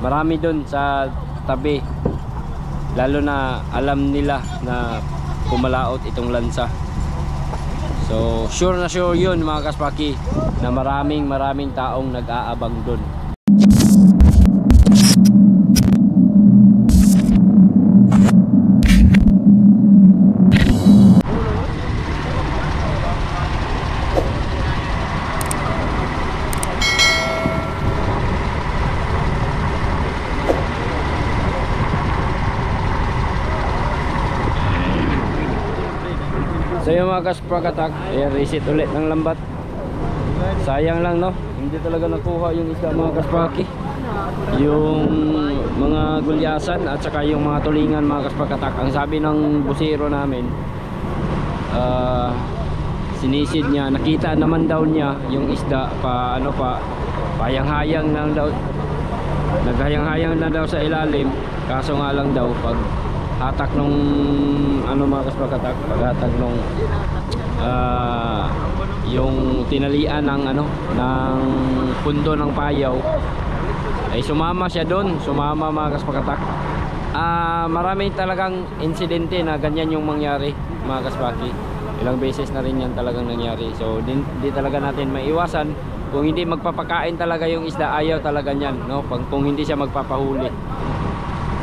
marami doon sa tabi, lalo na alam nila na pumalaot itong lansa. So sure na sure yun mga kaspaki, na maraming taong nag-aabang doon. So yung mga kaspakatak, reset ulit ng lambat. Sayang lang no, hindi talaga nakuha yung isda mga kaspaki, yung mga gulyasan at saka yung mga tulingan mga kaspakatak. Ang sabi ng busiro namin, sinisid niya, nakita naman daw niya yung isda pa hayang-hayang na daw, naghayang-hayang na daw sa ilalim. Kaso nga lang daw pag hatak nung mga kaspakatak, paghatak nung yung tinalian ng ng pundo ng payaw, ay sumama siya doon, sumama mga kaspakatak. Marami talagang insidente na ganyan yung mangyari mga kaspaki. Ilang beses na rin yan talagang nangyari. So hindi talaga natin maiwasan. Kung hindi magpapakain talaga yung isda, ayaw talaga niyan, no? Kung hindi siya magpapahuli,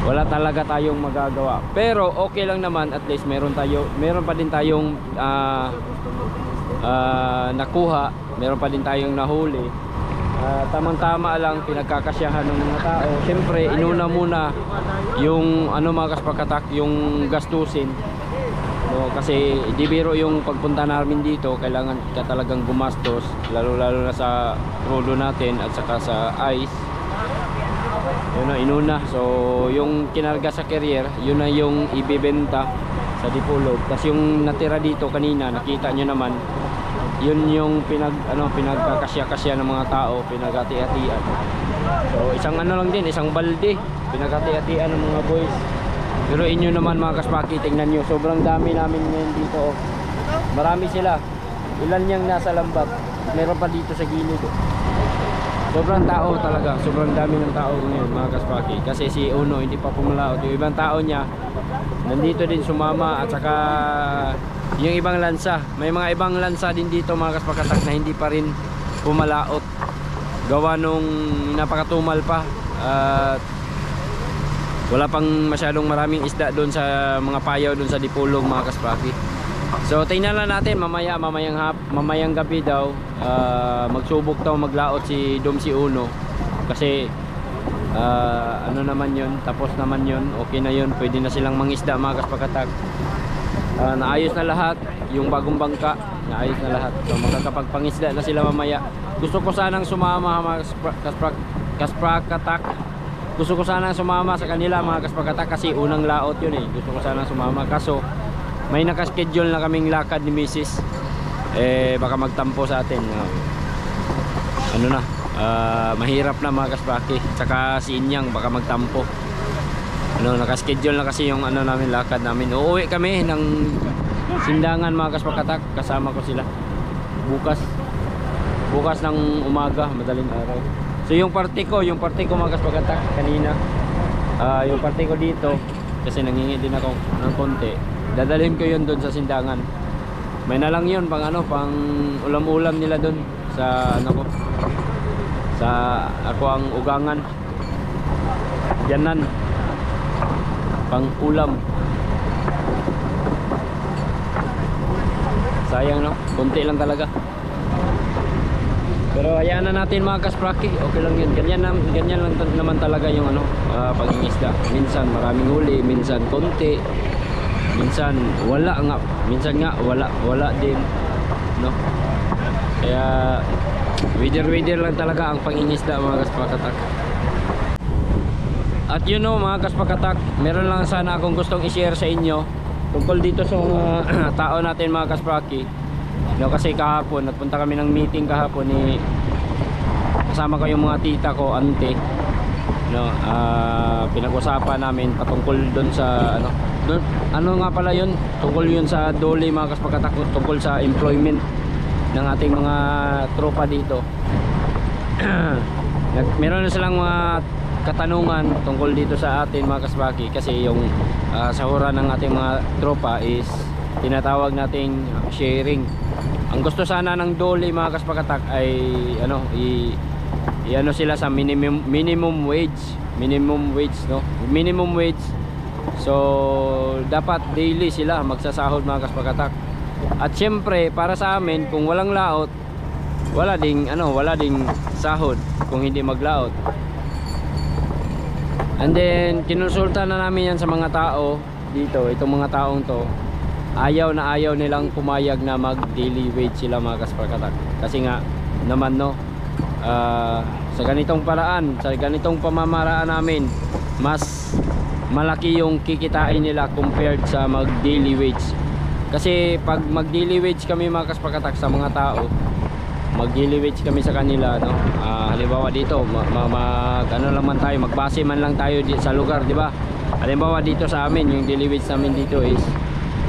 wala talaga tayong magagawa. Pero okay lang naman, at least meron pa din tayong nakuha, meron pa din tayong nahuli. Tamang-tama lang, pinagkakasyahan ng mga tao. Siyempre inuna muna yung mga kaspakatak, yung gastusin, no? Kasi di biro yung pagpunta namin dito, kailangan ka talagang gumastos, lalo na sa crudo natin at saka sa ice. Yun na inuna. So yung kinarga sa carrier, yun na yung ibebenta sa Dipolog. Tapos yung natira dito kanina, nakita nyo naman, yun yung pinagkakasya-kasya ng mga tao, pinagati-hatian. So isang lang din, isang balde, pinagati-hatian ng mga boys. Pero inyo naman mga kaspaki, tingnan nyo, sobrang dami namin ngayon dito. Marami sila. Ilan yung nasa lambat, meron pa dito sa gilid. Sobrang tao talaga, sobrang dami ng tao ngayon mga kaspaki. Kasi si Uno hindi pa pumalaot, yung ibang tao niya nandito din sumama, at saka yung ibang lansa, may mga ibang lansa din dito mga kaspakatak na hindi pa rin pumalaot, gawa nung napakatumal pa at wala pang masyadong maraming isda doon sa mga payaw doon sa Dipolog mga kaspaki. So tingnan lang natin mamayang gabi daw, magsubok daw maglaot si Domsi Uno. Kasi naman yun, tapos naman yun, okay na yun, pwede na silang mangisda mga kaspakatak. Naayos na lahat, yung bagong bangka naayos na lahat, so makakapagpangisda na sila mamaya. Gusto ko sanang sumama mga kaspakatak, gusto ko sanang sumama sa kanila mga kaspakatak, kasi unang laot yun eh. Gusto ko sanang sumama, kaso may nakaschedule na kaming lakad ni Mrs. Baka magtampo sa atin. Mahirap na mga kaspaki. Saka si Inyang baka magtampo. Nakaschedule na kasi yung namin, lakad namin. Uuwi kami ng Sindangan mga kaspakatak. Kasama ko sila bukas ng umaga, madaling araw. So yung party ko mga kaspakatak kanina, yung party ko dito, kasi nangingi din ako ng konti, dadalhin ko yun doon sa Sindangan. May na lang yun pang ulam-ulam nila doon sa ako ang ugangan diyanan, pang ulam. Sayang no, konti lang talaga. Pero hayaan na natin mga kaspraki, okay lang yun. Ganyan lang naman talaga yung pag-ingisda. Minsan maraming huli, minsan konti, minsan wala nga, minsan nga wala din, no? Kaya wither lang talaga ang pag-ingisda mga kaspakatak. At mga kaspakatak, meron lang sana akong gustong i-share sa inyo tungkol dito sa mga tao natin mga kaspraki. Kasi kahapon nagpunta kami ng meeting kahapon, kasama ko yung mga tita ko, ante, pinag-usapan namin patungkol doon sa nga pala yun, tungkol yun sa Dole mga kaspakatak, tungkol sa employment ng ating mga tropa dito. Meron na silang mga katanungan tungkol dito sa atin mga kasbaki, kasi yung sahuran ng ating mga tropa is tinatawag nating sharing. Ang gusto sana ng Dole mga kaspakatak ay ano, ano sila sa minimum wage no, minimum wage. So dapat daily sila magsasahod mga kaspakatak. At syempre para sa amin, kung walang laot, wala ding sahod kung hindi maglaot. And then kinonsulta na namin yan sa mga tao dito, itong mga taong to. Ayaw nilang pumayag na mag daily wage sila mga kaspakatak. Kasi nga naman no, sa ganitong paraan, sa ganitong pamamaraan namin, mas malaki yung kikitain nila compared sa mag daily wage. Kasi pag mag daily wage kami mga kaspakatak sa mga tao, mag daily wage kami sa kanila no, halimbawa dito ano lang man tayo, magbase man lang tayo sa lugar, di ba? Halimbawa dito sa amin, yung daily wage namin dito is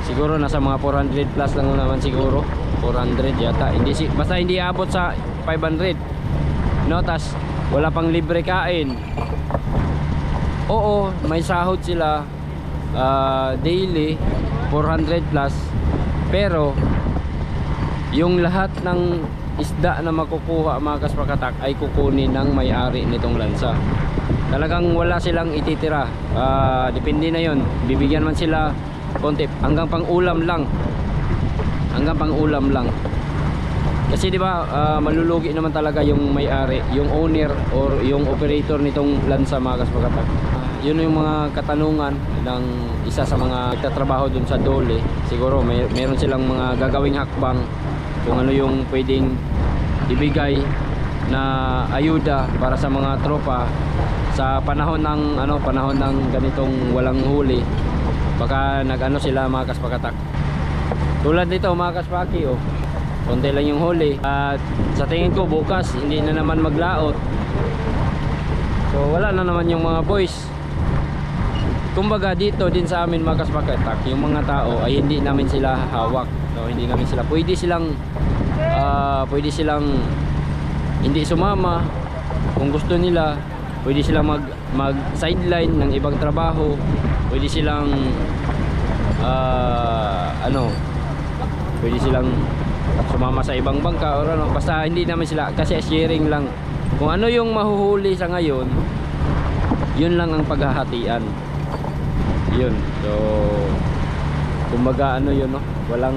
siguro nasa mga 400 plus lang naman siguro, 400 yata, basta hindi abot sa 500 no. Tas wala pang libre kain. Oo, may sahod sila daily 400 plus, pero yung lahat ng isda na makukuha mga kaspakatak ay kukunin ng may-ari nitong lansa. Talagang wala silang ititira, depende na yon, bibigyan man sila konti hanggang pang-ulam lang, kasi di ba malulugi naman talaga yung may-ari, yung owner or yung operator nitong lansa mga kaspakatak. Yun yung mga katanungan ng isa sa mga nagtatrabaho dun sa Dole. Siguro meron silang mga gagawing hakbang kung ano yung pwedeng ibigay na ayuda para sa mga tropa sa panahon ng ganitong walang huli. Baka nag-ano sila mga kaspakatak. Tulad nito mga kaspaki, oh, konti lang yung huli. At sa tingin ko bukas hindi na naman maglaot. So wala na naman yung mga boys. Kumbaga dito din sa amin mga kaspakatak, yung mga tao ay hindi namin sila hawak. So hindi namin sila pwede silang hindi sumama kung gusto nila. Pwede silang mag sideline ng ibang trabaho. Pwede silang pwede silang sumama sa ibang bangka or ano, basta hindi naman sila, kasi sharing lang. Kung ano yung mahuhuli sa ngayon, yun lang ang paghahatian. Yun. So kumbaga yun no, walang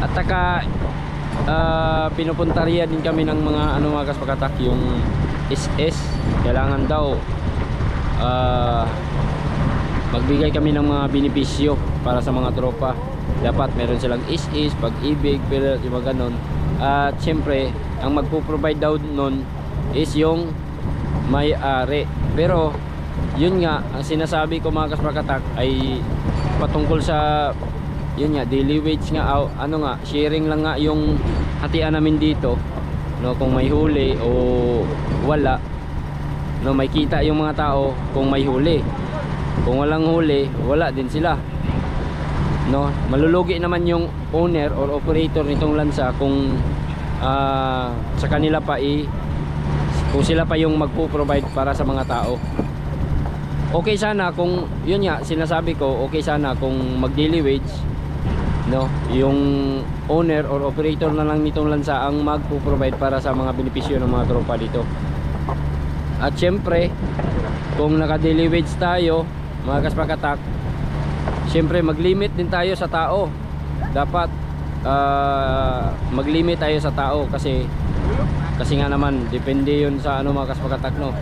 at saka pinupuntarya din kami ng mga mga kaspakatak, yung SS. Kailangan daw magbigay kami ng mga benepisyo para sa mga tropa. Dapat meron silang SS, pag-ibig, pero yung mga ganon. At syempre ang magpo-provide daw nun is yung may-ari. Pero yun nga, ang sinasabi ko mga kaspakatak ay patungkol sa yun nga, daily wage nga, sharing lang nga yung hatian namin dito no, kung may huli o wala no, may kita yung mga tao kung may huli. Kung walang huli, wala din sila no. Malulugi naman yung owner or operator nitong lansa kung sa kanila pa kung sila pa yung magpo-provide para sa mga tao. Okay sana kung yun nga, sinasabi ko, okay sana kung mag daily wage no, yung owner or operator na lang nitong lansa ang magpo-provide para sa mga benepisyo ng mga tropa dito. At syempre kung naka daily wage tayo mga kaspakatak, syempre mag-limit din tayo sa tao. Dapat mag-limit tayo sa tao, kasi nga naman depende yun sa mga kaspakatak no.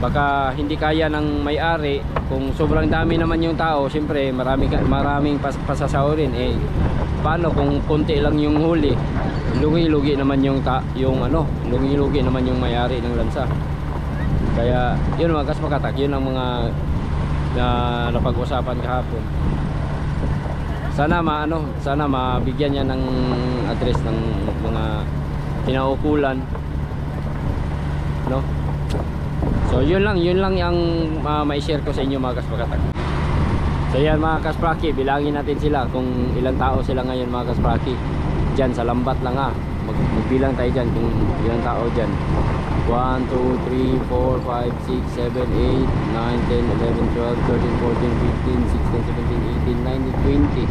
Baka hindi kaya ng may-ari, kung sobrang dami naman yung tao, syempre maraming pasasahurin. Paano kung konti lang yung huli? Lugi-lugi naman lugi-lugi naman yung may-ari ng lansa. Kaya yun mga kaspakatak, yun ang mga napag-usapan kahapon. Sana mabigyan niya ng address ng mga kinaukulan no. So yun lang yung mai-share ko sa inyo mga kaspakatak. So yan mga kaspraki, bilangin natin sila kung ilang tao sila ngayon mga kaspraki. Diyan sa Lambat lang magbilang tayo dyan kung ilang tao dyan. 1, 2, 3, 4, 5, 6, 7, 8, 9, 10, 11, 12, 13, 14, 15, 16, 17, 18, 19, 20,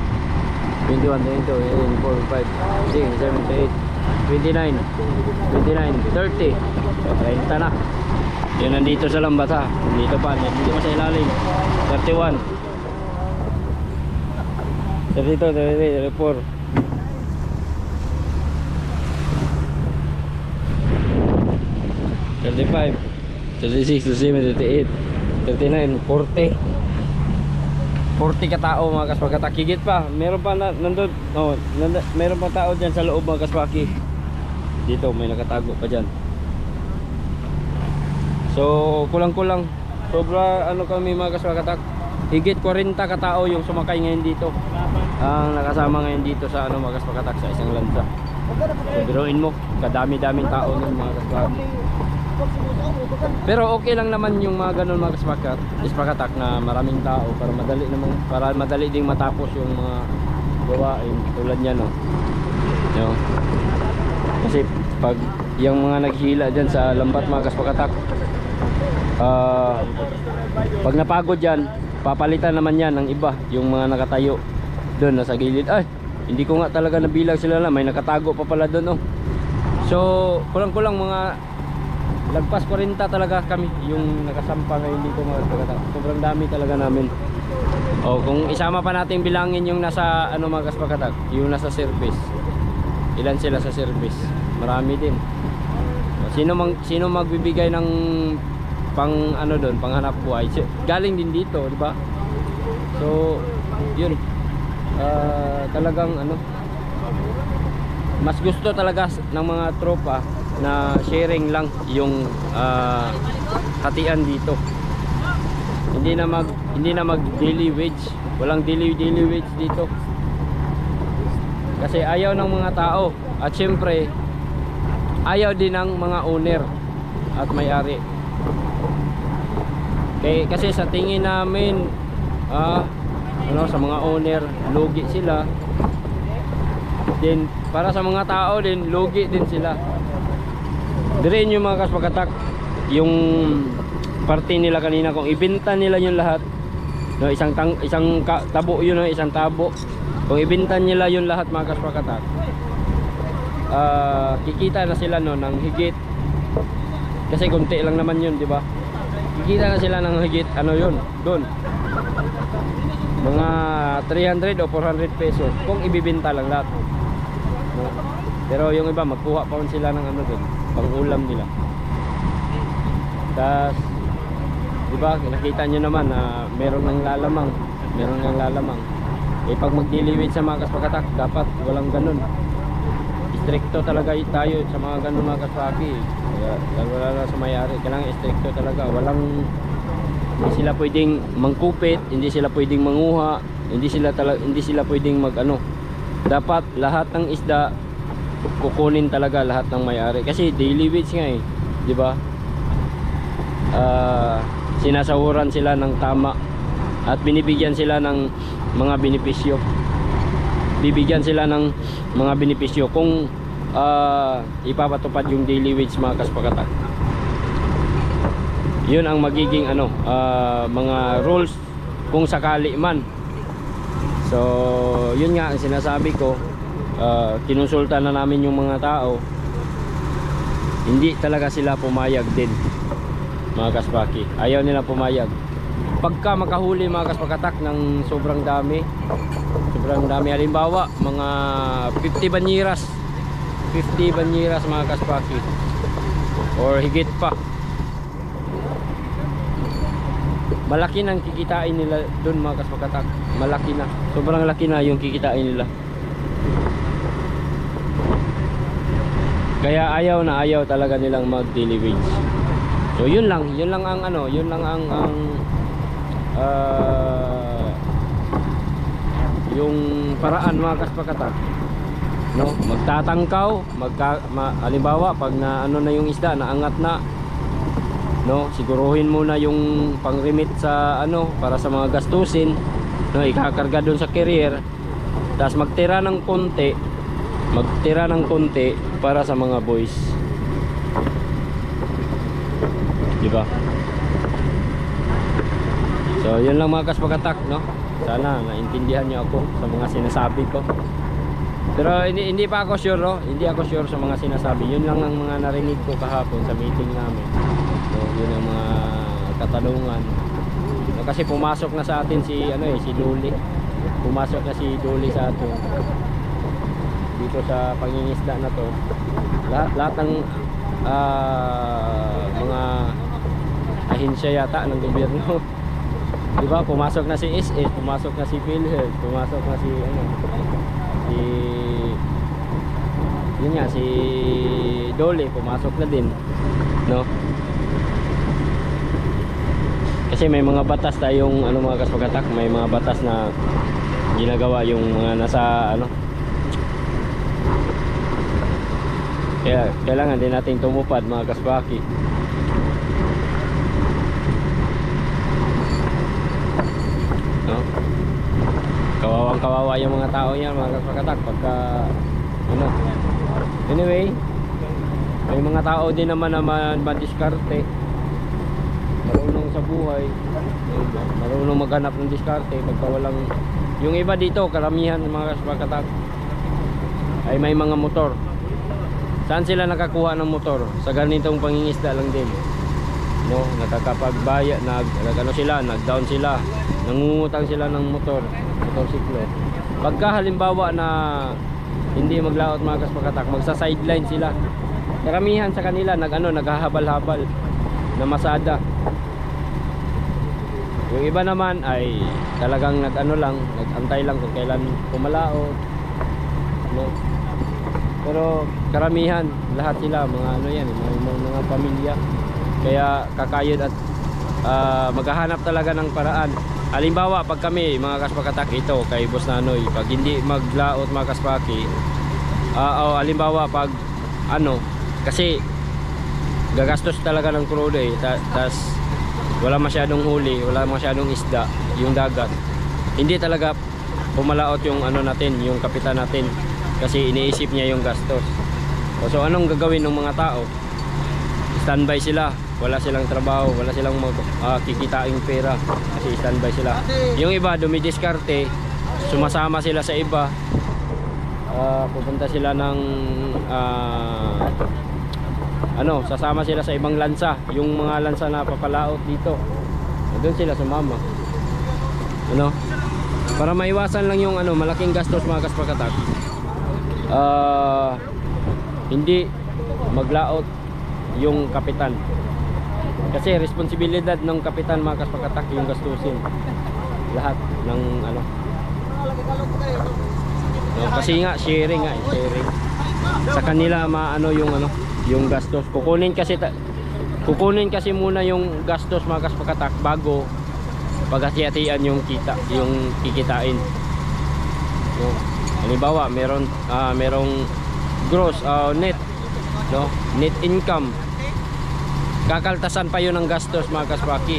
21, 22, 23, 24, 25, 26, 27, 28, 29, 30. So 30 na. Yun nandito sa lambat ha. Dito pa, nandito pa sa ilalim. 31, 32, 33, 34, 35, 36, 37, 38, 39, 40. 40 katao mga kaspakatak. Higit pa. Meron pa nandun. Oh, meron pa tao dyan sa loob mga kaspaki. Dito may nakatago pa dyan. So kulang-kulang. Sobra ano kami mga kaspakatak. Higit 40 katao yung sumakay ngayon dito. Ang nakasama ngayon dito sa ano mga kaspakatak sa isang lansa. So biruin mo. Kadami-daming tao nun mga kaspaki. Pero okay lang naman yung mga ganun mga kaspakatak na maraming tao para madali ding matapos yung mga gawain tulad niyan no. No. Kasi pag yung mga naghihila diyan sa lambat mga kaspakatak, pag napagod diyan, papalitan naman yan ng iba, yung mga nakatayo doon nasa gilid. Ay, hindi ko nga talaga nabilang sila na may nakatago pa pala doon oh. So kulang-kulang mga lagpas 40 talaga kami yung nakasampa ngayon dito mga kaspakatak. Sobrang dami talaga namin. O kung isama pa natin bilangin yung nasa ano mga kaspakatak, yung nasa service. Ilan sila sa service? Marami din. Sino magbibigay ng pang ano doon, panghanap buhay? Galing din dito, di ba? So, yun. Talagang ano, mas gusto talaga ng mga tropa na sharing lang yung hatian dito. Hindi na mag daily wage. Walang daily wage dito. Kasi ayaw ng mga tao at syempre ayaw din ng mga owner at may-ari. Kasi sa tingin namin ano, sa mga owner lugi sila. Then para sa mga tao din lugi din sila. Dirin yung mga kaspakatak, yung parte nila kanina kung ibenta nila yung lahat, no, isang tabo yun, no, isang tabo. Kung ibenta nila yung lahat mga kaspakatak, kikita na sila no ng higit, kasi konti lang naman yun, di ba? Kikita na sila ng higit ano yun, doon mga 300 o 400 pesos kung ibibenta lang lahat, no? Pero yung iba magkuha pa sila ng ano doon, pang ulam nila. Tas diba, nakita nyo naman na meron ng lalamang. Pag magdiliwid sa mga kaspakatak, dapat walang ganun. Stricto talaga tayo sa mga ganun mga kaspaki. Wala na sa mayari, kailangan stricto talaga. Hindi sila pwedeng mangkupit, hindi sila pwedeng manguha, hindi sila pwedeng magano. Dapat lahat ng isda kukunin talaga lahat ng may-ari kasi daily wage nga eh, di ba? Sinasahuran sila ng tama at binibigyan sila ng mga benepisyo. Bibigyan sila ng mga benepisyo kung ipapatupad yung daily wage mga kaspakatak. Yun ang magiging ano, mga rules kung sakali man. So yun nga ang sinasabi ko. Kinonsulta na namin yung mga tao, hindi talaga sila pumayag din mga kaspaki. Ayaw nila pumayag. Pagka makahuli mga kaspakatak ng sobrang dami, halimbawa mga 50 banyiras mga kaspaki or higit pa, malaki nang kikitain nila doon mga kaspakatak. Malaki na, sobrang laki na yung kikitain nila. Kaya ayaw talaga nilang mag daily wage. So yun lang ang ano, yung paraan mga kaspakatak, no? Magtatangkaw, halimbawa pag na ano na yung isda, naangat na, no? Siguruhin muna yung pang-remit sa ano para sa mga gastusin, no? Ikakarga doon sa carrier, tapos magtira ng konti, magtira ng konti para sa mga boys, di ba? So yun lang mga kaspakatak, no? Sana naintindihan niyo ako sa mga sinasabi ko. Pero hindi pa ako sure, no? Hindi ako sure sa mga sinasabi. Yun lang ang mga narinig ko kahapon sa meeting namin. So yun ang mga katanungan. So, kasi pumasok na sa atin si si Duli. Pumasok na si Duli sa atin dito sa pangingisda na to. Lahat ng mga ahensya yata ng gobyerno. Di ba? Pumasok na si SS, pumasok na si PhilHealth, pumasok na si yun nga, si Dole, pumasok na din, no? Kasi may mga batas tayong mga kaspakatak, may mga batas na ginagawa yung mga nasa kaya kailangan din nating tumupad mga kaspaki. No? Kawawang kawawa yung mga tao yan mga kaspakatak pagka anyway, may mga tao din naman na madiskarte, marunong sa buhay, marunong maghanap ng diskarte pagka walang, yung iba dito karamihan mga kaspakatak ay may mga motor. Saan sila nakakuha ng motor? Sa ganitong pangingisda lang din, no? Nakakapagbaya, nag-down sila, nangungutang sila ng motorsiklo. Pagka halimbawa na hindi maglaot mga kaspakatak, magsa-sideline sila. Karamihan sa kanila naghahabal-habal na masada. Yung iba naman ay talagang nag-antay lang kung kailan pumalaot, no? Pero karamihan, lahat sila mga mga pamilya. Kaya kakayod at maghahanap talaga ng paraan. Halimbawa pag kami mga kaspakatak ito kay Boss Nanoy, pag hindi maglaot mga kaspaki, halimbawa pag kasi gagastos talaga ng crude tas wala masyadong huli, wala masyadong isda yung dagat, hindi talaga pumalaot yung natin, yung kapitan natin, kasi iniisip niya yung gastos. So anong gagawin ng mga tao? Standby sila, wala silang trabaho, wala silang kikitaing pera kasi standby sila. Yung iba dumidiskarte, sumasama sila sa iba, pupunta sila ng sasama sila sa ibang lansa, yung mga lansa na papalaot dito, doon sila sumama, para maiwasan lang yung malaking gastos mga kaspakatak. Hindi maglaot yung kapitan, kasi responsibilidad ng kapitan mga kaspakatak yung gastusin lahat ng kasi nga sharing sa kanila yung gastos. Kukunin kasi muna yung gastos mga kaspakatak bago paghati-hatian yung kikitain. So, halimbawa merong gross net, net income, kakaltasan pa yun ng gastos mga kaspaki,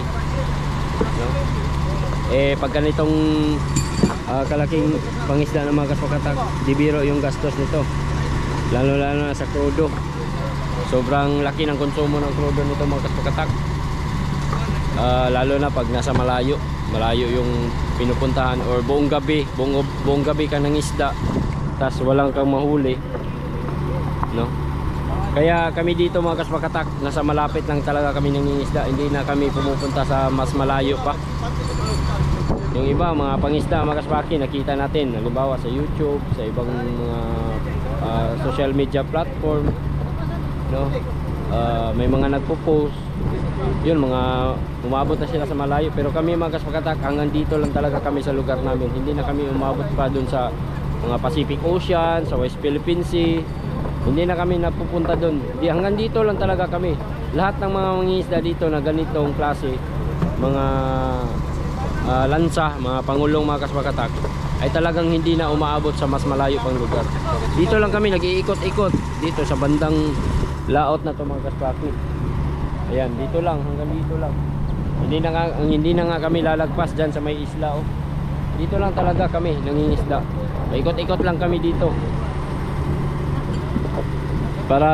pag ganitong kalaking pangisda ng mga kaspakatak, di biro yung gastos nito, lalo na sa crudo. Sobrang laki ng konsumo ng crudo nito mga kaspakatak, lalo na pag nasa malayo yung pinupuntahan, or buong gabi ka ng isda tas walang kang mahuli, no? Kaya kami dito mga kaspakatak, nasa malapit lang talaga kami nangingisda, hindi na kami pumupunta sa mas malayo pa. Yung iba mga pangisda mga kaspaki nakita natin halimbawa sa YouTube, sa ibang mga social media platform, no? May mga nagpo-post yun, mga umabot na sila sa malayo. Pero kami mga kaspakatak, hanggang dito lang talaga kami sa lugar namin, hindi na kami umabot pa dun sa mga Pacific Ocean, sa West Philippine Sea, hindi na kami napupunta dun. Hanggang dito lang talaga kami. Lahat ng mga mangingisda dito na ganitong klase, mga lansa, mga pangulong mga kaspakatak, ay talagang hindi na umaabot sa mas malayo pang lugar. Dito lang kami nag-iikot-ikot dito sa bandang laot na to mga kaspaki. Ayan, dito lang, hanggang dito lang. Hindi na nga kami lalagpas dyan sa may isla, oh. Dito lang talaga kami nangingisda. Paikot-ikot lang kami dito. para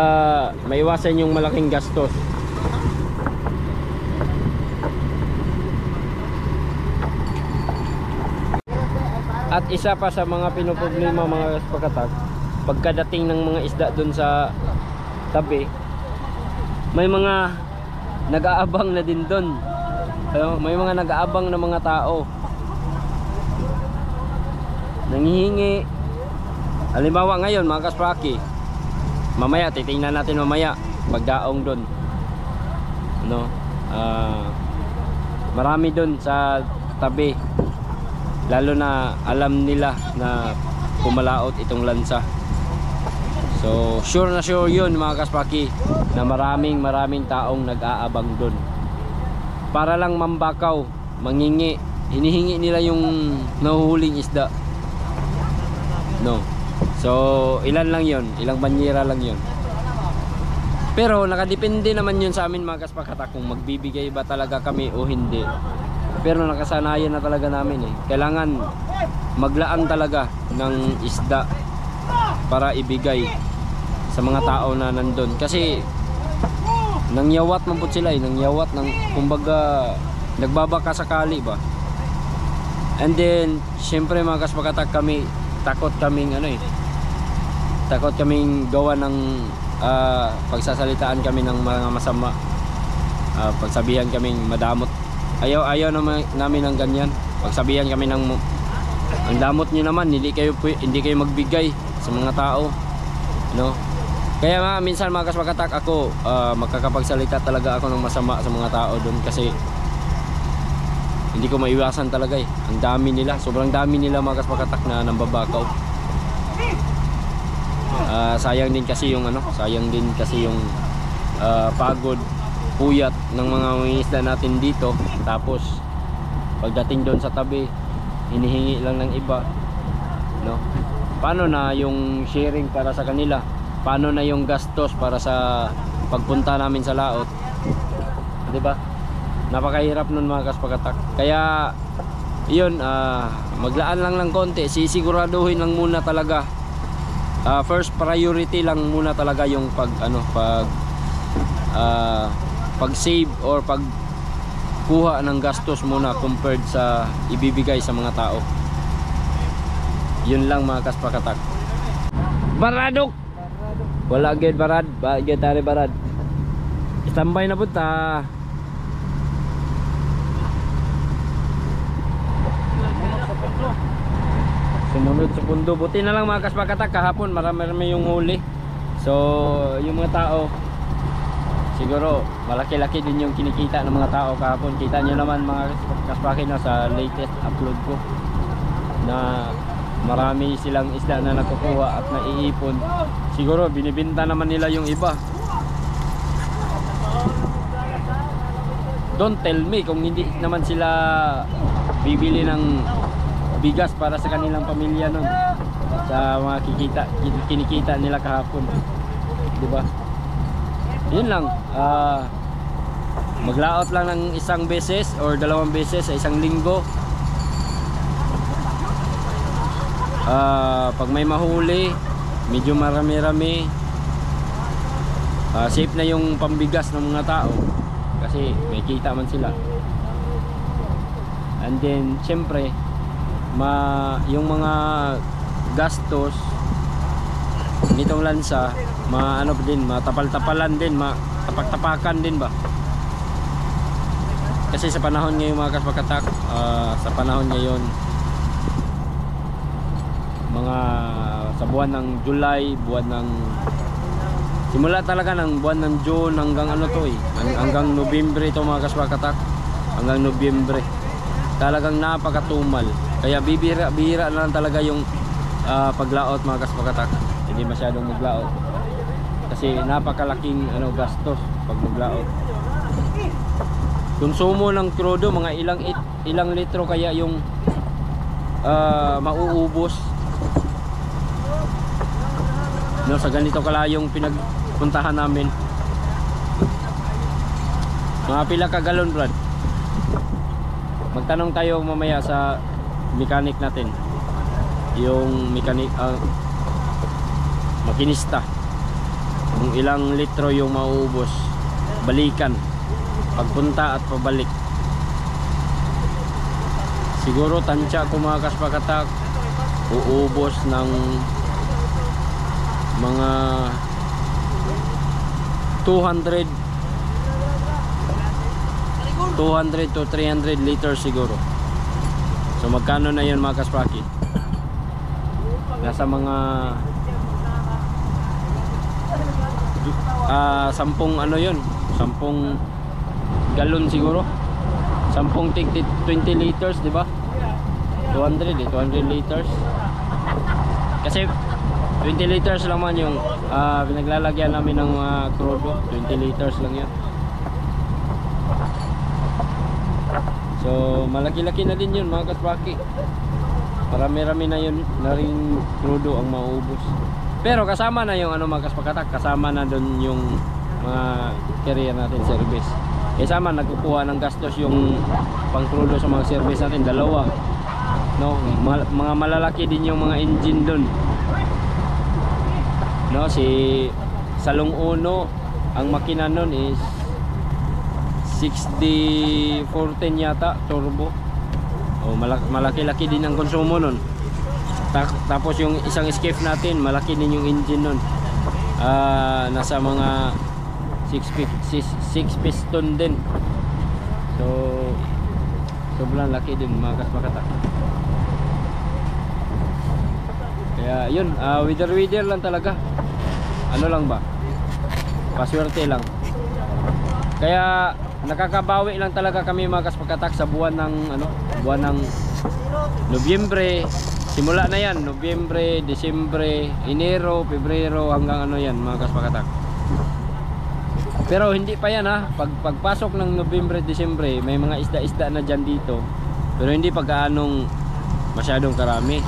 maiwasan yung malaking gastos. At isa pa sa mga pinoproblema mga kaspakatak, pagkadating ng mga isda dun sa tabi, may mga nag-aabang na din dun. May mga nag-aabang na mga tao, nanghihingi. Halimbawa ngayon mga kaspaki, mamaya titingnan natin mamaya pagdaong dun, no? Marami dun sa tabi, lalo na alam nila na pumalaot itong lansa. So sure na sure yun mga kaspaki, na maraming taong nag-aabang dun para lang mambakaw, mangingi. Hinihingi nila yung nahuhuling isda, no? So ilan lang yun, ilang banyera lang yun. Pero nakadepende naman yun sa amin mga kaspakatak, kung magbibigay ba talaga kami o hindi. Pero nakasanayan na talaga namin eh. Kailangan maglaan talaga ng isda para ibigay sa mga tao na nandun. Kasi nangyawat man po sila eh. Nangyawat ng, kumbaga, nagbabaka sakali ba. And then syempre mga kaspakatak, kami takot kaming takot kaming gawa ng pagsasalitaan kami ng mga masama, pagsabihan kaming madamot. Ayaw namin ng ganyan. Pagsabihan kami ng ang damot nyo naman, hindi kayo magbigay sa mga tao, no? Kaya minsan mga kaspakatak, ako magkakapagsalita talaga ako ng masama sa mga tao doon, kasi hindi ko maiwasan talaga eh. Ang dami nila, sobrang dami nila mga kaspakatak na nambabakaw. Sayang din kasi yung pagod, puyat ng mga mangingisda natin dito. Tapos pagdating doon sa tabi, hinihingi lang ng iba, no? Paano na yung sharing para sa kanila? Paano na yung gastos para sa pagpunta namin sa laot? 'Di ba? Napakahirap nun mga kaspakatak. Kaya yun, maglaan lang ng konti, sisiguraduhin lang muna talaga. First priority lang muna talaga yung pag save or pag kuha ng gastos muna compared sa ibibigay sa mga tao. Yun lang mga kaspakatak. Baradok! Wala agad barad, bagay tari barad. Istambay na punta. Sumunod sa pundo. Buti na lang mga kaspakatak, kahapon marami yung huli. So yung mga tao, siguro malaki-laki din yung kinikita ng mga tao kahapon. Kita nyo naman mga kaspaki na sa latest upload ko na marami silang isda na nakukuha at naiipon. Siguro binibenta naman nila yung iba. Don't tell me kung hindi naman sila bibili ng bigas para sa kanilang pamilya nun, sa mga kinikita nila kahapon, di ba? Yun lang, maglaot lang ng isang beses or dalawang beses sa isang linggo. Pag may mahuli, medyo marami-rami, safe na yung pambigas ng mga tao kasi may kita man sila. And then syempre yung mga gastos nitong lansa, matapal-tapalan din, matapak-tapakan din ba, kasi sa panahon ngayon mga kaspakatak, sa panahon ngayon, mga sa buwan ng July, simula talaga ng buwan ng June hanggang hanggang Nobyembre ito mga kaspakatak, hanggang Nobyembre talagang napakatumal. Kaya bihira na lang talaga yung paglaot mga kaspakatak. Hindi masyadong maglaot kasi napakalaking gastos pag maglaot. Konsumo ng krudo, mga ilang litro kaya yung mauubos, no, sa ganito kalayong pinagpuntahan namin. Mga pila ka galon, Brad? Magtanong tayo mamaya sa mechanic natin, yung makinista, kung ilang litro yung mauubos balikan pagpunta at pabalik. Siguro tansya ko mga kaspakatak, uubos ng mga 200 to 300 liters siguro. So magkano na yun mga kaspaki? Nasa mga 10 ano yun, 10 galon siguro, 10 20 liters, di ba? 200 liters. Kasi 20 liters lang man yung pinaglalagyan namin ng crudo. 20 liters lang yan. So malaki-laki na din yun mga kaspaki. Marami-rami na yun na rin crudo ang mauubos. Pero kasama na yung ano mga kaspakatak, kasama na dun yung mga carrier natin service. Kasama nagkukuha ng gastos yung pang-crudo sa mga service natin, dalawa. No, mga malalaki din yung mga engine dun. No, si Salong Uno, ang makina nun is 60-14 yata, turbo. Oh, malaki-laki din ang konsumo nun. Tapos yung isang escape natin, malaki din yung engine nun. Nasa mga 6 piston din. So sobrang laki din mga kaspakatak. Kaya yun, wither lang talaga. Ano lang ba, paswerte lang. Kaya nakakabawi lang talaga kami mga kaspakatak sa buwan ng buwan ng Nobyembre. Simula na yan, Nobyembre, Disyembre, Enero, Pebrero, hanggang yan mga kaspakatak. Pero hindi pa yan pagpasok ng Nobyembre, Disyembre, may mga isda-isda na dyan dito. Pero hindi pa gaanong masyadong karami.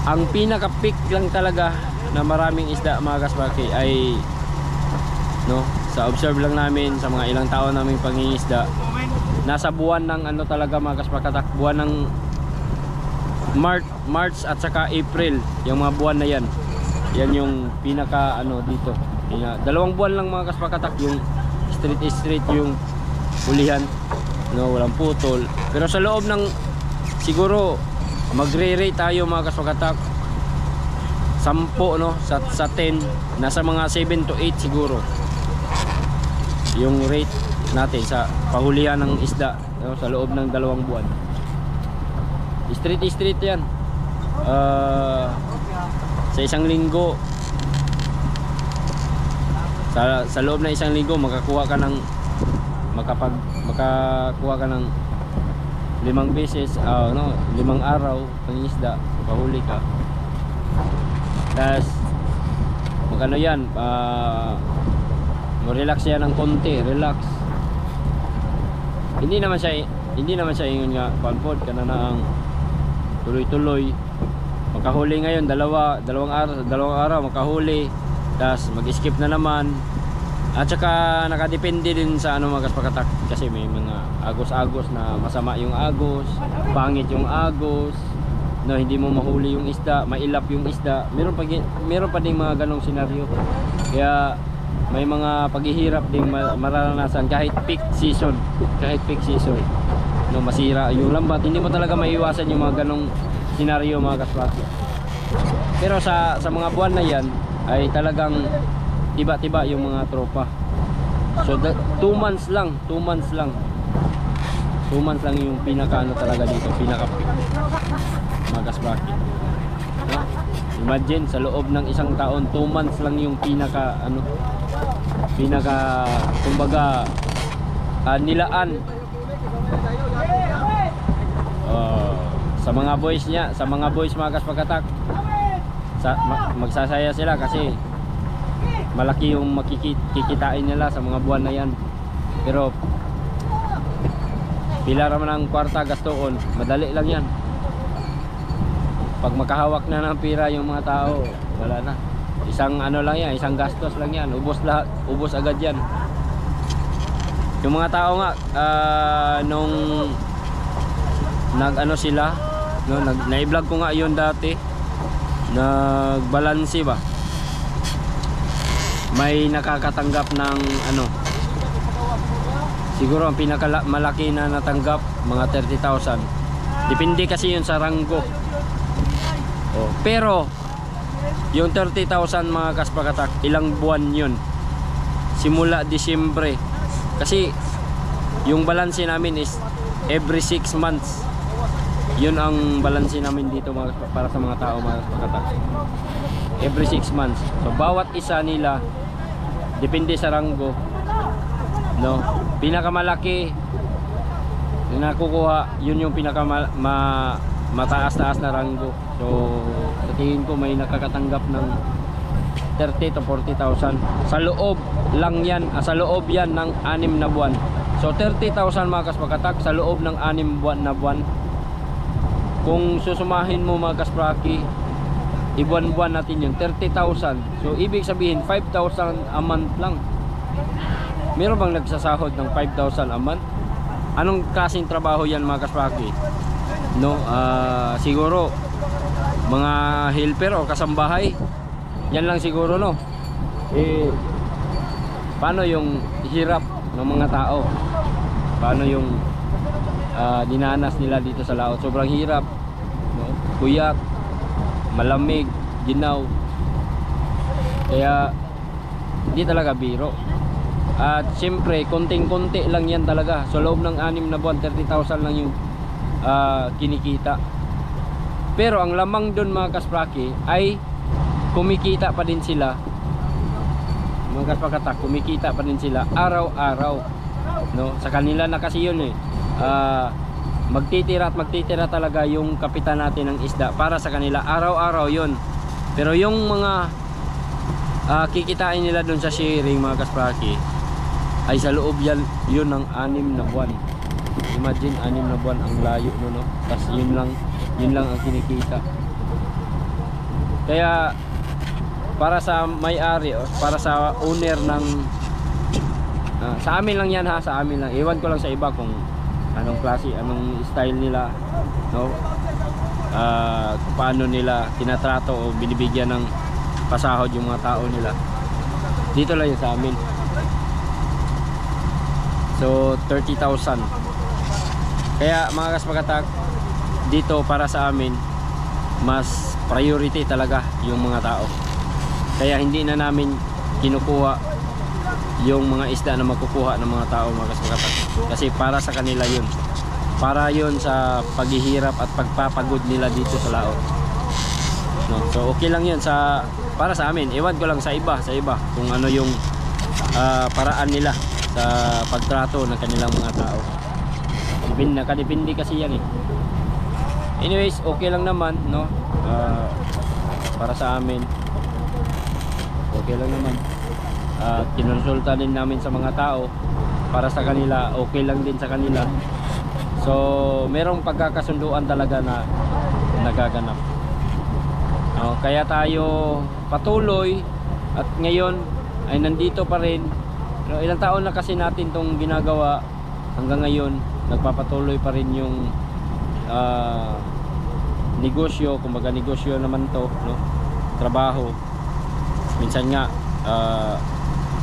Ang pinaka-peak lang talaga na maraming isda mga kaspaki ay sa observe lang namin sa mga ilang taon naming pangingisda, nasa buwan ng talaga mga kaspakatak, buwan ng March at saka April, yung mga buwan na yan yung pinaka dito. 2 buwan lang mga kaspakatak yung street yung hulihan, walang putol. Pero sa loob ng siguro magre-rate tayo mga kaspakatak 10 sa 10, nasa mga 7 to 8 siguro yung rate natin sa pahulihan ng isda sa loob ng 2 buwan. Street yan. Sa isang linggo, sa loob ng isang linggo makakuha ka ng 5 beses, 5 araw ng isda, pahuli ka. Tapos magkano yan, relax yan ng konti, relax. Hindi naman siya ingon nga panpod kana na ang tuloy-tuloy. Makahuli ngayon dalawang araw makahuli, tapos mag-skip na naman. At saka nakadepende din sa mga kaspakatak, kasi may mga agos-agos na masama yung agos, pangit yung agos, hindi mo mahuli yung isda, mailap yung isda. Meron pa ding mga ganong senaryo. Kaya may mga paghihirap ding mararanasan kahit peak season. Masira yung lambat, hindi mo talaga maiiwasan yung mga ganong senaryo mga kaspaki. Pero sa mga buwan na yan ay talagang tiba-tiba yung mga tropa. So 2 months lang yung pinaka talaga dito, pinaka peak mga kaspaki. Imagine sa loob ng isang taon, 2 months lang yung pinaka kumbaga nilaan. Sa mga boys mga kaspakatak, magsasaya sila kasi malaki yung makikitain nila sa mga buwan na yan. Pero pila raman ang kwarta gastoon, madali lang yan. Pag makahawak na ng pira yung mga tao, wala na. Isang lang yan, isang gastos lang yan, ubos agad yan. Yung mga tao nga nung sila, na-vlog ko nga yun dati, nagbalansi ba, may nakakatanggap ng ano, siguro ang pinakamalaki na natanggap mga 30,000. Depende kasi yun sa ranggo. Oh, pero yung 30,000 mga kaspakatak, ilang buwan yun? Simula Disyembre. Kasi yung balanse namin is every 6 months. Yun ang balanse namin dito mga, para sa mga tao mga kaspakatak. Every 6 months. So bawat isa nila depende sa ranggo, no? Pinakamalaki na nakukuha, yun yung mataas-taas na ranggo. So sa tingin ko may nakakatanggap ng 30 to 40,000 sa loob lang yan, sa loob yan ng 6 na buwan. So 30,000 mga kaspakatak sa loob ng 6 na buwan. Kung susumahin mo mga kaspraki, ibuwan-buwan natin yun, 30,000. So ibig sabihin 5,000 a month lang. Meron bang nagsasahod ng 5,000 a month? Anong klaseng trabaho yan mga kaspraki? No, siguro mga helper o kasambahay. Yan lang siguro, no. Paano yung hirap ng mga tao? Paano yung dinanas nila dito sa laot? Sobrang hirap, no? Kuyak, malamig, ginaw. Kaya hindi talaga biro. At siyempre konting-konti lang yan talaga. So loob ng 6 na buwan, 30,000 lang yung kinikita. Pero ang lamang dun mga kaspraki ay kumikita pa din sila. Mga kaspakatak, kumikita pa din sila araw-araw, no? Sa kanila na kasi yun magtitira at magtitira talaga yung kapitan natin ng isda para sa kanila, araw-araw yun. Pero yung mga kikitain nila dun sa sharing mga kaspraki ay sa loob yun ng 6 na buwan. Imagine 6 na buwan ang layo, no? Tapos yun lang ang kinikita. Kaya para sa may-ari o para sa owner ng sa amin lang yan ha, sa amin lang. Iwan ko lang sa iba kung anong klase, anong style nila, no? Kung paano nila tinatrato o binibigyan ng pasahod yung mga tao nila. Dito lang yun sa amin. So 30,000. Kaya mga kaspakatak, dito para sa amin mas priority talaga yung mga tao. Kaya hindi na namin kinukuha yung mga isda na makukuha ng mga tao mga kaspakatak. Kasi para sa kanila yun. Para yun sa paghihirap at pagpapagod nila dito sa laot. No? So okay lang yun para sa amin. Iwan ko lang sa iba kung ano yung paraan nila sa pagtrato ng kanilang mga tao. Nakadepende kasi yan eh. Anyways, okay lang naman, no? Para sa amin okay lang naman. Kinonsulta din namin sa mga tao para sa kanila, okay lang din sa kanila. So merong pagkakasunduan talaga na nagaganap. Kaya tayo patuloy at ngayon ay nandito pa rin. Ilang taon na kasi natin tong ginagawa, hanggang ngayon nagpapatuloy pa rin yung negosyo, kumbaga negosyo naman to, no? Trabaho. Minsan nga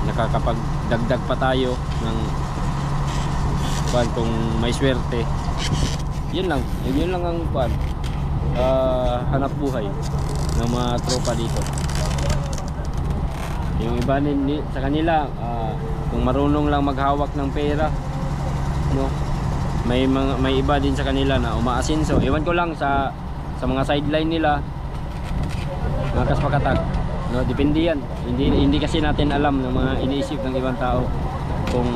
nakakapagdagdag pa tayo ng kung may swerte. Yun lang ang hanap buhay ng mga tropa dito. Yung iba sa kanila kung marunong lang maghawak ng pera, no? May iba din sa kanila na umaasinso. Ewan ko lang sa mga sideline nila mga kaspakatak, no? Depende yan. Hindi kasi natin alam ng mga iniisip ng ibang tao kung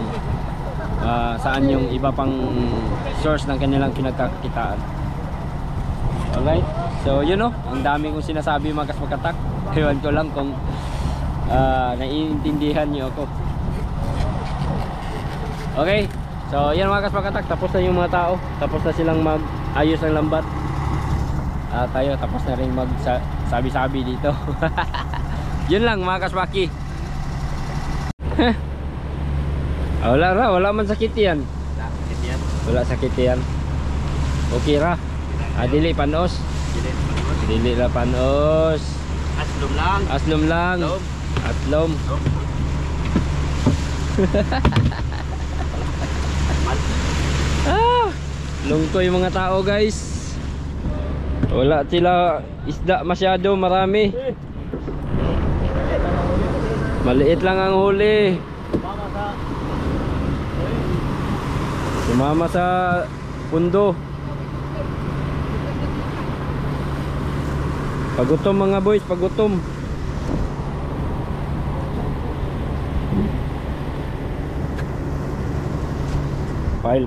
saan yung iba pang source ng kanilang pinagkakitaan. Alright, so yun, no? Ang dami kong sinasabi mga kaspakatak. Ewan ko lang kung naiintindihan niyo ako. Okay, so yan mga kaspakatak, tapos na yung mga tao, tapos na silang mag-ayos ng lambat. Tayo tapos na rin mag-sabi-sabi dito. Yun lang mga kaspaki. Wala man sakit yan. Wala sakit yan. Okay ra. Dili panos. Dili la panos. Aslom lang. Aslom. Lungkoy yung mga tao guys. Wala sila isda masyado marami. Maliit lang ang huli. Sumama sa pundo. Pagutom mga boys, pagutom. Pile.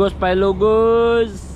Pailugos.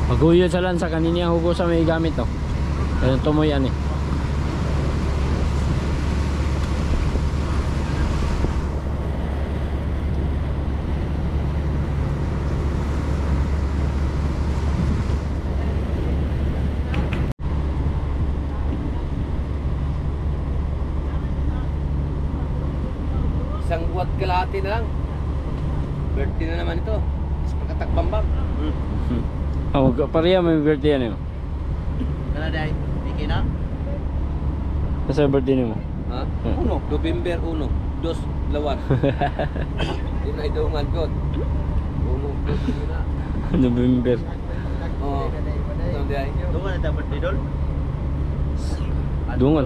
Maguyod sa lansa kanina ang hugo sa may gamit to. Kaya tumoy yan eh. Isang buwat kalahati na lang. Birthday na naman ito. Is pagkatakbambang. Oh, pareha may birthday yan yun. Kala dahil, bigay na? Nasa birthday niyo mo? Ha? Uno, November 1, 2, 2. Hindi na idungan ko. Uno, 2 na. November. Oo. Ito dahil. Dungan na dapat birthday doon? Dungan.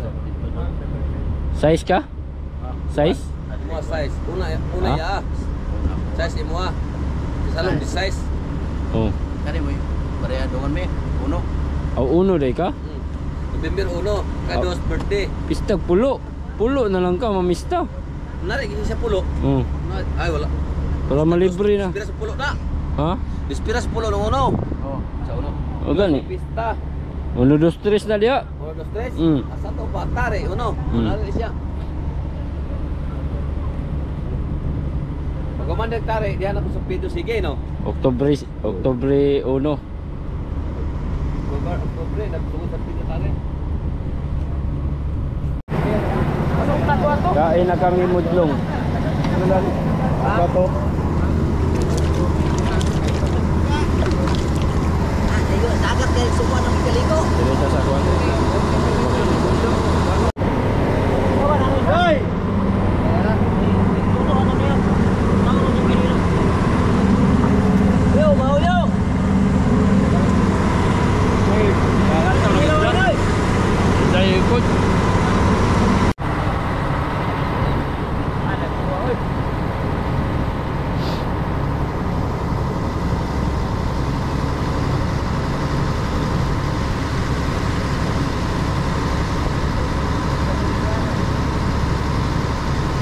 Size ka? Size? At mo size. Una ya. Size mo ah. Salong di size. Oh. Kani mo. Pareha dungan me. Uno. Uno day ka? November 1, kados birthday. Pista pulo. Pulo na lang ka mamista. Nari gini siya pulo. Ay wala. Para malibre na. Dispira sa pulo na. Ha? Dispira sa pulo ng uno. Oo, sa uno. O gani. Pista. 1, 2, 3 na diya. 1, 2, 3. Asa to batare uno. Nari siya. Pagkamandag tare, diyan ako sa Pido sige no. Oktubre 1. Oktubre, nagtungod sa Pido tare. Kain na kami mudlong. Ano lang? Bato. Dagat kayo suwa ng kaliko. Diretso sa kuwan. Hey! Yo, mau yo. Saya ikut.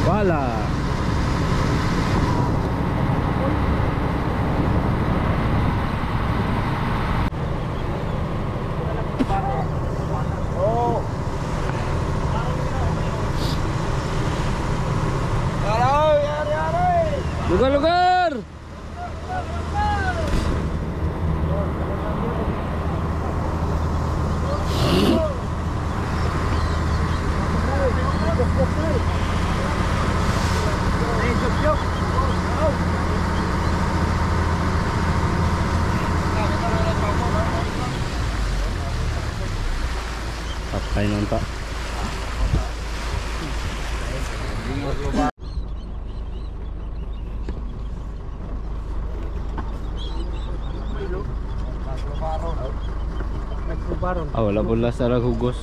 Wala. Lugar-lugar. Patay nun ta. Wala po lang sa hugos.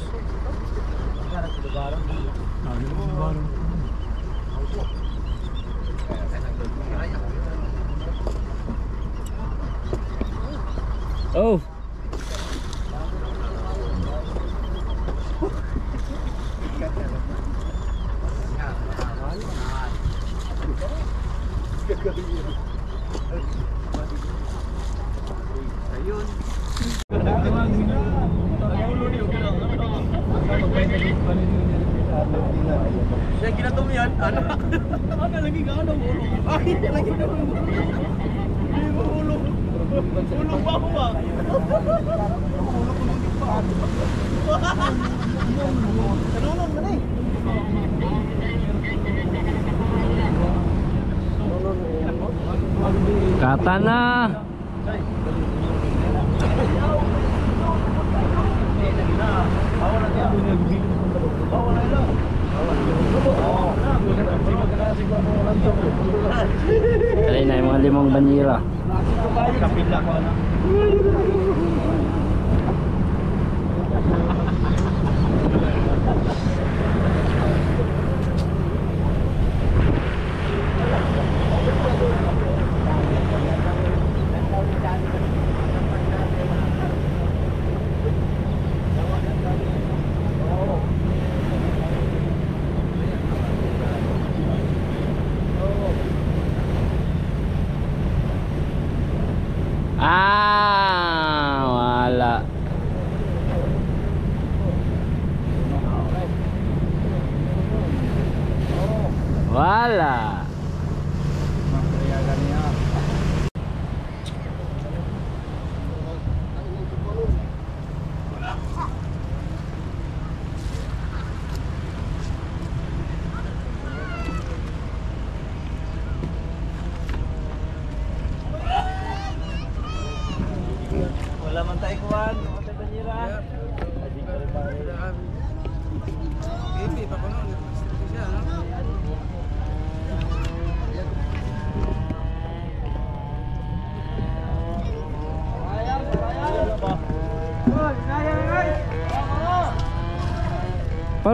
Oh. Siya ginatom yan, anak. Ano lagi ka ano ulo? Ay, lagi na ulo. Hindi mo ulo. Ulo pa ako ba? Tanulong na eh. Kata na. Kaya na yung mga limang banyera. Kapila ko na. Wala. Wala. Wala man tayo kuhan, mga banyera. Hindi pa kuno, siya no.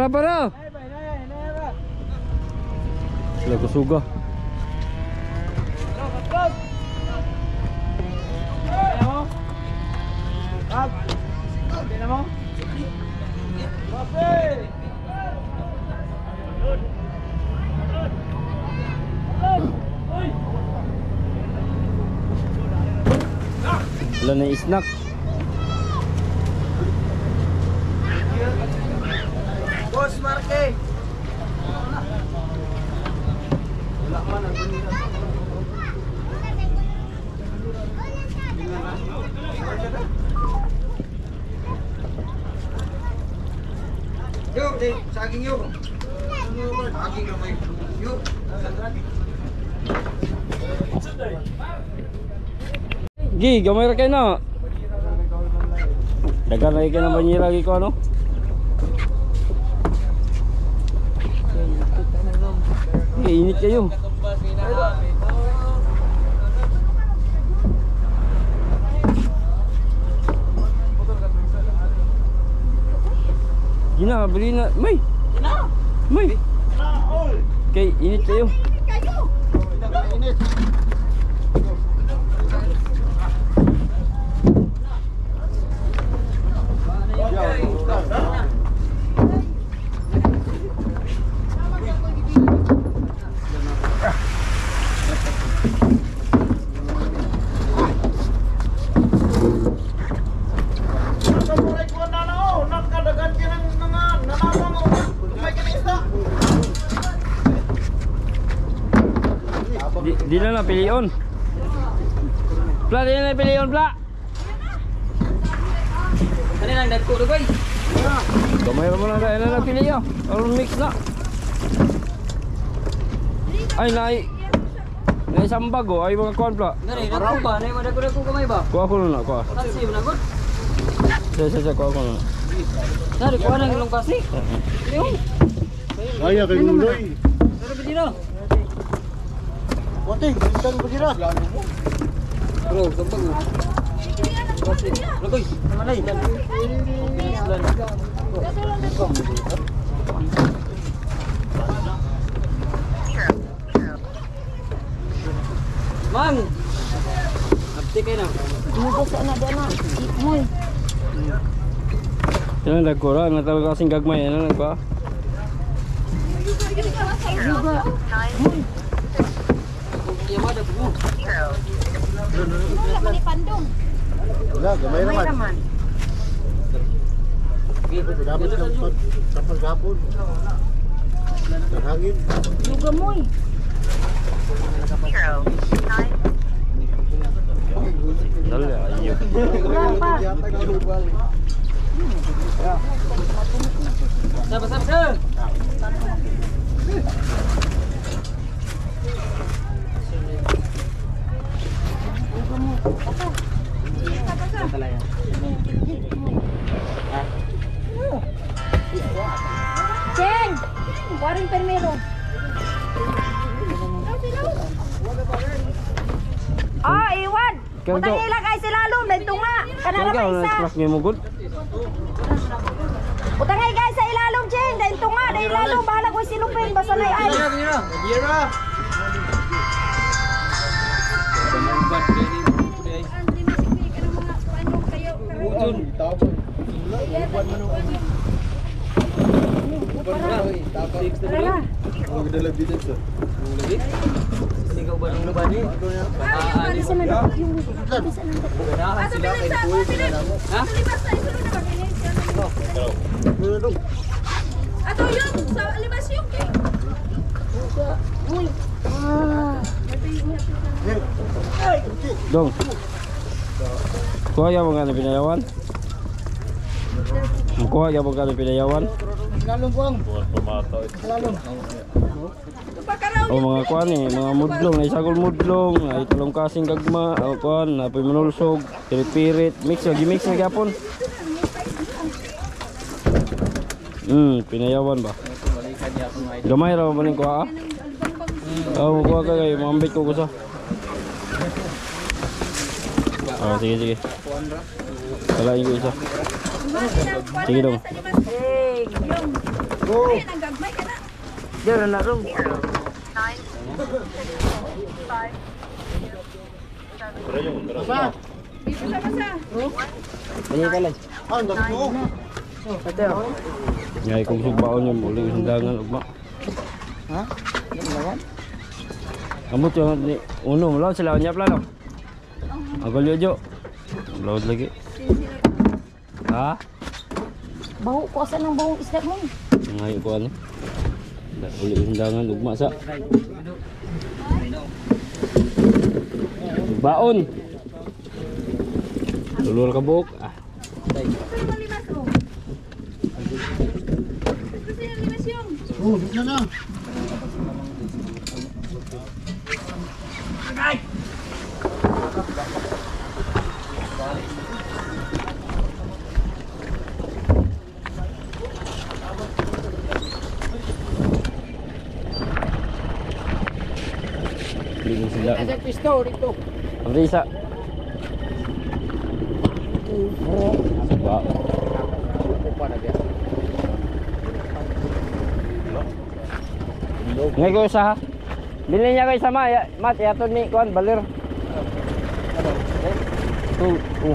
Para. Sila kusuga. Wala na snack. Boss Marque. Wala man ang banira. Yo, saging yo. Saging ramay yo. Gi, gamay ra kayo na. Dagan lagi kayo ng banyera lagi ko ano. Init kayo. Gina, beli na. May. May. Okay, init kayo. Init. Di na pilion. Pla, di na pilion, Pla. Ano lang dagko do boy? Gamay mo lang dahil na piliyo. Or mix na. Ay, na isang bago. Ay, mga kuwan, Pla. Ngani dagko ba? Nay mo dagko gamay ba? Kuha ko na, kuha. Kasi mo nagod. Sige, kuha ko na. Nari ko nang ilong kasi. Yung. Kaya kay Guloy. Pero bidira. Bote, bintang bagira. Bro, gampang. Lagoy, malay. Mang. Abti kayo na. Mugas na dana. Moy. Yan nagkura, na talaga kasing gagmay. Ano nagba? Juga. Moy. Yamada po. Wala man ipandong. Wala, gamay May naman. raman. Dapat kapag gapon. Hangin. Juga moy. Dali, ayok. Kurang pa. Sabar. Ceng. Waring permero. Ah, iwan. Kang Utang daw. ilagay sila lum, tunga. Kanara Ikaw pa na isa. truck niya mo good. Utang ay guys sa ilalom, Ceng. Dahil tunga, dahil ilalom. Bahala ko silupin. Basta na ay. Gira. Tara. Magdala bidet sa. Ikaw ba nung lubani? Bisa na daw yung bisa na daw. Ha? Ato yun sa libas yung Uy. Dong. Kuha ya mga ano pinayawan. Kuha ya mga ano pinayawan. Lalong buang. Lalong. O mga kuha ni, mga mudlong, na isagol mudlong, ay talong kasing gagma, o kuha, na pimanulsog, pirit-pirit, mix na gyapon. Pinayawan ba? Gamay ra ba ning kuha? Oh, kuha ka kay mambit ko kusa. Oh, sige. Kalain ko isa. Sige dong. Go. Diyan na ron. Sa. Banya ka lang. Ah, nako. Ngay kung sugbaon niya muli sundangan ugma. Ha? Amot yung ni uno mulaw sila nyap lalo. Agol yo. Load lagi. Ha? Bau ko asa nang bau isda mo. Ngay ko ano. Uli sundangan ugma sa. Baon. Lulur ka buok. Ah. Oh, dito na. Bili sila. Asa pisto dito. Abri isa. Ba. Ngay ko isa ha. Bili niya kay sama ya, mat yaton ni kuan balir.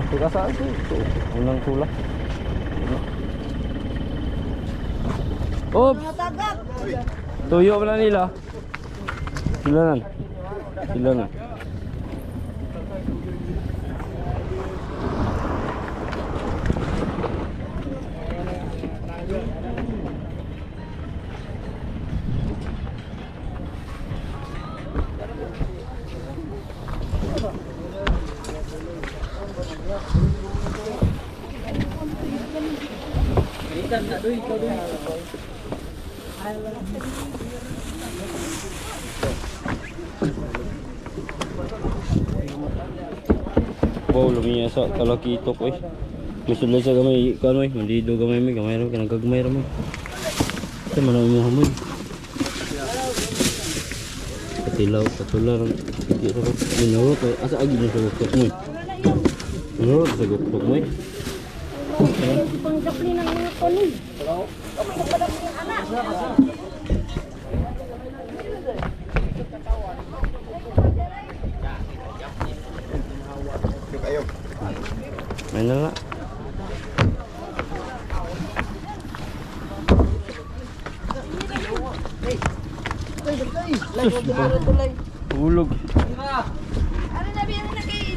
Tugas sa si. Unang tula. Oops. Tagak. Tuyo na nila. Sila na. Wow, lumiya sa talakitok eh. Masulay sa gamay, kuan mo, mandido gamay mi, gamay ra kanang gagmay ra mo. Sa man mo hamoy. Katilaw, katular, di ra ko. Minuro kay asa agi mo sa guktok mo. Minuro sa guktok mo. Hindi pang kapli ng mga kunin. Okay, nagpadap yung anak. May nala. Ulog. Ano na biyan na kay